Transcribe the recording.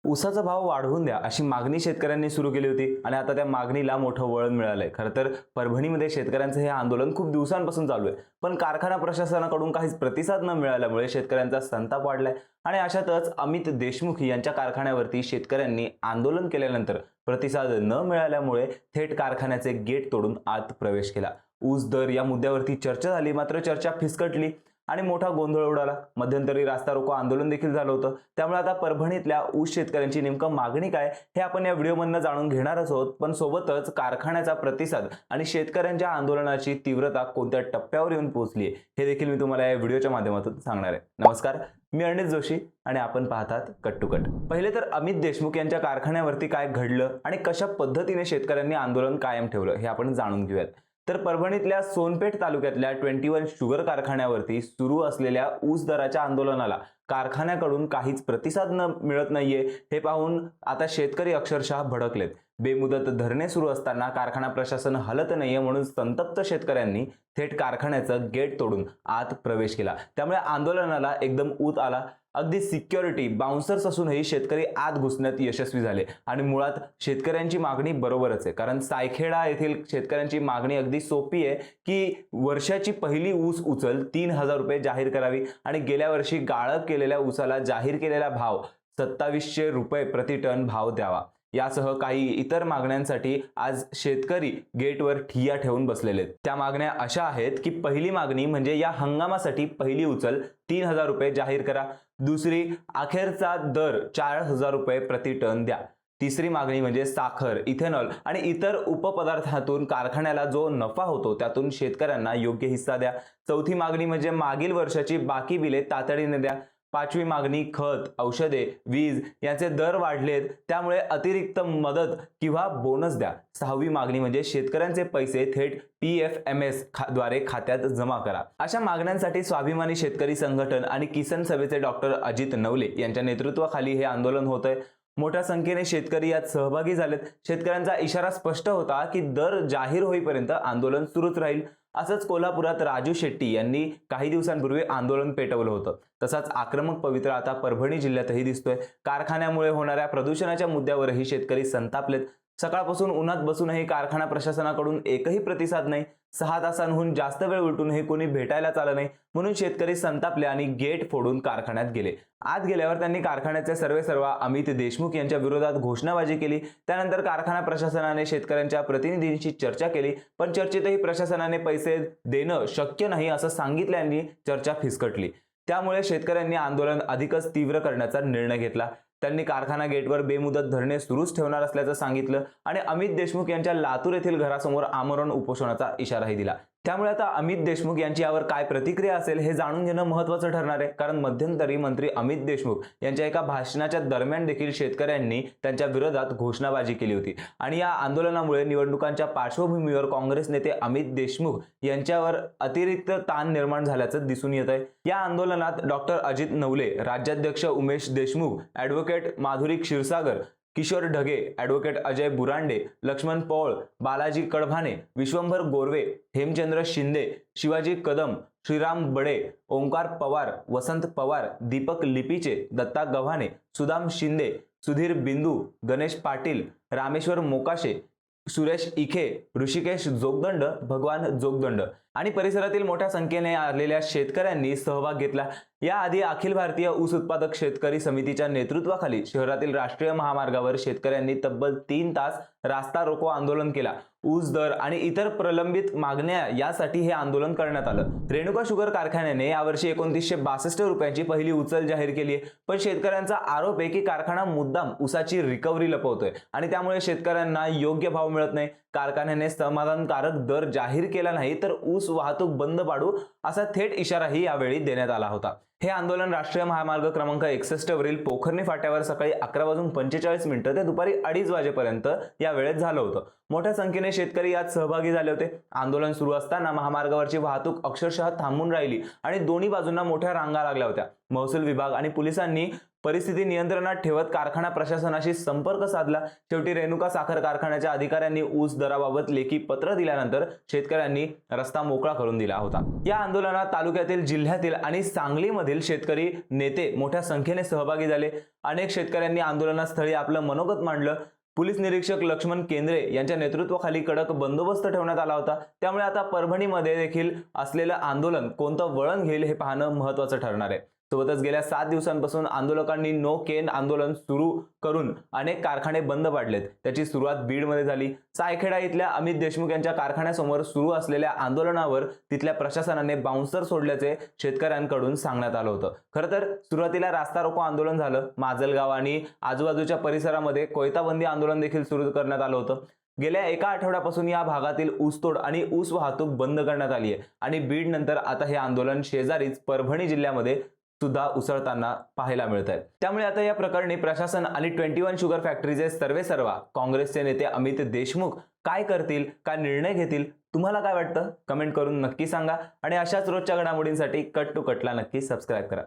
ऊसाचा भाव वाढवून द्या अशी मागणी शेतकऱ्यांनी सुरू केली होती आणि आता त्या मागणीला मोठं वळण मिळालंय। खरं तर परभणीमध्ये शेतकऱ्यांचं हे आंदोलन खूप दिवसांपासून चालू आहे, पण कारखाना प्रशासनाकडून काहीच प्रतिसाद न मिळाल्यामुळे शेतकऱ्यांचा संताप वाढलाय। आणि अशातच अमित देशमुख यांच्या कारखान्यावरती शेतकऱ्यांनी आंदोलन केल्यानंतर प्रतिसाद न मिळाल्यामुळे थेट कारखान्याचे गेट तोडून आत प्रवेश केला। ऊस दर या मुद्द्यावरती चर्चा झाली, मात्र चर्चा फिसकटली आणि मोठा गोंधळ उडाला। मध्यंतरी रास्ता रोको आंदोलन देखील झालं होतं। त्यामुळे आता परभणीतल्या ऊस शेतकऱ्यांची नेमकं मागणी काय हे आपण या व्हिडिओमधून जाणून घेणार आहोत, पण सोबतच कारखान्याचा प्रतिसाद आणि शेतकऱ्यांच्या आंदोलनाची तीव्रता कोणत्या टप्प्यावर येऊन पोहोचली हे देखील मी तुम्हाला या व्हिडिओच्या माध्यमातून सांगणार आहे। नमस्कार, मी अर्णित जोशी आणि आपण पाहतात कट टू कट। पहिले तर अमित देशमुख यांच्या कारखान्यावरती काय घडलं आणि कशा पद्धतीने शेतकऱ्यांनी आंदोलन कायम ठेवलं हे आपण जाणून घेऊयात। तर परभणीतल्या सोनपेठ तालुक्यातल्या 21 शुगर कारखान्यावरती सुरू असलेल्या ऊस दराच्या आंदोलनाला कारखान्याकडून काहीच प्रतिसाद मिळत नाहीये हे पाहून आता शेतकरी अक्षरशः भडकलेत। बेमुदत धरणे सुरू असताना कारखाना प्रशासन हलत नाहीये म्हणून संतप्त शेतकऱ्यांनी थेट कारखान्याचं गेट तोडून आत प्रवेश केला। त्यामुळे आंदोलनाला एकदम ऊत आला। अगदी सिक्युरिटी बाउन्सर्स असूनही शेतकरी आत घुसण्यात यशस्वी झाले आणि मुळात शेतकऱ्यांची मागणी बरोबरच आहे, कारण सायखेडा येथील शेतकऱ्यांची मागणी अगदी सोपी आहे की वर्षाची पहिली ऊस उचल 3000 रुपये जाहीर करावी आणि गेल्या वर्षी गाळप केलेल्या ऊसाला जाहीर केलेला भाव 2700 रुपये प्रति टन भाव द्यावा। यासह काही इतर मागण्यांसाठी आज शेतकरी गेटवर ठिय्या ठेवून बसलेले आहेत। त्या मागण्या अशा आहेत की पहिली मागणी म्हणजे या हंगामासाठी पहिली उचल 3000 रुपये जाहीर करा। दुसरी, अखेरचा दर 4000 रुपये प्रति टन द्या। तिसरी मागणी म्हणजे साखर, इथेनॉल आणि इतर उपपदार्थातून कारखान्याला जो नफा होतो त्यातून शेतकऱ्यांना योग्य हिस्सा द्या। चौथी मागणी म्हणजे मागील वर्षाची बाकी बिले तातडीने द्या। पाचवी मागणी खत, औषधे, वीज यांचे दर वाढलेत त्यामुळे अतिरिक्त मदत किंवा बोनस द्या। सहावी मागणी म्हणजे शेतकऱ्यांचे पैसे थेट PFMS द्वारे खात्यात जमा करा। अशा मागण्यांसाठी स्वाभिमानी शेतकरी संघटन आणि किसान सभेचे डॉक्टर अजित नवले यांच्या नेतृत्वाखाली हे आंदोलन होतंय। मोठ्या संख्येने शेतकरी यात सहभागी झालेत। शेतकऱ्यांचा इशारा स्पष्ट होता की दर जाहीर होईपर्यंत आंदोलन सुरूच राहील। असंच कोल्हापुरात राजू शेट्टी यांनी काही दिवसांपूर्वी आंदोलन पेटवलं होतं। तसाच आक्रमक पवित्रा आता परभणी जिल्ह्यातही दिसतोय। कारखान्यामुळे होणाऱ्या प्रदूषणाच्या मुद्द्यावरही शेतकरी संतापलेत। सकाळपासून उन्हात बसूनही कारखाना प्रशासनाकडून एकही प्रतिसाद नाही। 6 तासांहून जास्त वेळ उलटूनही कोणी भेटायला आलं नाही, म्हणून शेतकरी संतापले आणि गेट फोडून कारखान्यात गेले। आत गेल्यावर त्यांनी कारखान्याचे सर्वेसर्वा अमित देशमुख यांच्या विरोधात घोषणाबाजी केली। त्यानंतर कारखाना प्रशासनाने शेतकऱ्यांच्या प्रतिनिधींशी चर्चा केली, पण चर्चेतही प्रशासनाने पैसे देणं शक्य नाही असं सांगितल्याने चर्चा फिसकटली। त्यामुळे शेतकऱ्यांनी आंदोलन अधिकच तीव्र करण्याचा निर्णय घेतला। त्यांनी कारखाना गेटवर बेमुदत धरणे सुरूच ठेवणार असल्याचं सांगितलं आणि अमित देशमुख यांच्या लातूर येथील घरासमोर आमरण उपोषणाचा इशाराही दिला। त्यामुळे आता अमित देशमुख यांची यावर काय प्रतिक्रिया असेल हे जाणून घेणं महत्त्वाचं ठरणार आहे, कारण मध्यंतरी मंत्री अमित देशमुख यांच्या एका भाषणाच्या दरम्यान देखील शेतकऱ्यांनी त्यांच्या विरोधात घोषणाबाजी केली होती आणि या आंदोलनामुळे निवडणुकांच्या पार्श्वभूमीवर काँग्रेस नेते अमित देशमुख यांच्यावर अतिरिक्त ताण निर्माण झाल्याचं दिसून येत आहे। या आंदोलनात डॉक्टर अजित नवले, राज्याध्यक्ष उमेश देशमुख, ॲडव्होकेट माधुरी क्षीरसागर, किशोर ढगे, ॲडव्होकेट अजय बुरांडे, लक्ष्मण पौळ, बालाजी कडभाने, विश्वंभर गोरवे, हेमचंद्र शिंदे, शिवाजी कदम, श्रीराम बडे, ओंकार पवार, वसंत पवार, दीपक लिपीचे, दत्ता गव्हाणे, सुदाम शिंदे, सुधीर बिंदू, गणेश पाटील, रामेश्वर मोकाशे, सुरेश इखे, ऋषिकेश जोगदंड, भगवान जोगदंड आणि परिसरातील मोठ्या संख्येने आलेल्या शेतकऱ्यांनी सहभाग घेतला। याआधी अखिल भारतीय ऊस उत्पादक शेतकरी समितीच्या नेतृत्वाखाली शहरातील राष्ट्रीय महामार्गावर शेतकऱ्यांनी तब्बल 3 तास रास्ता रोको आंदोलन केला। ऊस दर आणि इतर प्रलंबित मागण्या यासाठी हे आंदोलन करण्यात आलं। रेणुका शुगर कारखान्याने यावर्षी 2962 रुपयांची पहिली उचल जाहीर केली आहे, पण शेतकऱ्यांचा आरोप आहे की कारखाना मुद्दाम ऊसाची रिकव्हरी लपवतोय आणि त्यामुळे शेतकऱ्यांना योग्य भाव मिळत नाही। कारखान्याने समाधानकारक दर जाहीर केला नाही तर ऊस वाहतूक बंद पाडू असा थेट इशाराही यावेळी देण्यात आला होता। हे आंदोलन राष्ट्रीय महामार्ग क्रमांक 61 वरील पोखर्णी फाट्यावर सकाळी 11:45 ते दुपारी 2:30 वाजेपर्यंत या वेळेत झालं होतं। मोठ्या संख्येने शेतकरी यात सहभागी झाले होते। आंदोलन सुरू असताना महामार्गावरची वाहतूक अक्षरशः थांबून राहिली आणि दोन्ही बाजूंना मोठ्या रांगा लागल्या होत्या। महसूल विभाग आणि पोलिसांनी परिस्थिती नियंत्रणात ठेवत कारखाना प्रशासनाशी संपर्क साधला. शेवटी रेणुका साखर कारखान्याच्या अधिकाऱ्यांनी ऊस दराबाबत लेखी पत्र दिल्यानंतर शेतकऱ्यांनी रस्ता मोकळा करून दिला होता. या आंदोलनात तालुक्यातील, जिल्ह्यातील आणि सांगलीमधील शेतकरी नेते मोठ्या संख्येने सहभागी झाले. अनेक शेतकऱ्यांनी आंदोलनास्थळी आपलं मनोगत मांडलं. पोलीस निरीक्षक लक्ष्मण केंद्रे यांच्या नेतृत्वाखाली कडक बंदोबस्त ठेवण्यात आला होता. त्यामुळे आता परभणीमध्ये देखील असलेलं आंदोलन कोणतं वळण घेईल हे पाहणं महत्त्वाचं ठरणार आहे. सोबतच गेल्या 7 दिवसांपासून आंदोलकांनी नो केन आंदोलन सुरू करून अनेक कारखाने बंद पाडलेत. त्याची सुरुवात बीडमध्ये झाली. सायखेडा इथल्या अमित देशमुख यांच्या कारखान्यासमोर सुरू असलेल्या आंदोलनावर तिथल्या प्रशासनाने बाउन्सर सोडल्याचे शेतकऱ्यांकडून सांगण्यात आलं होतं. खरं तर सुरुवातीला रास्ता रोको आंदोलन झालं. माजलगाव आणि आजूबाजूच्या परिसरामध्ये कोयताबंदी आंदोलन देखील सुरू करण्यात आलं होतं. गेल्या एका आठवड्यापासून या भागातील ऊसतोड आणि ऊस वाहतूक बंद करण्यात आली आहे आणि बीड नंतर आता हे आंदोलन शेजारीच परभणी जिल्ह्यामध्ये सुद्धा उसळताना पाहायला मिळत आहे. त्यामुळे आता या प्रकरणी प्रशासन आणि 21 शुगर फॅक्टरीचे सर्वेसर्वा काँग्रेसचे नेते अमित देशमुख काय करतील, काय निर्णय घेतील, तुम्हाला काय वाटतं? कमेंट करून नक्की सांगा आणि अशाच रोजच्या घडामोडींसाठी कट टू कटला नक्की सबस्क्राईब करा.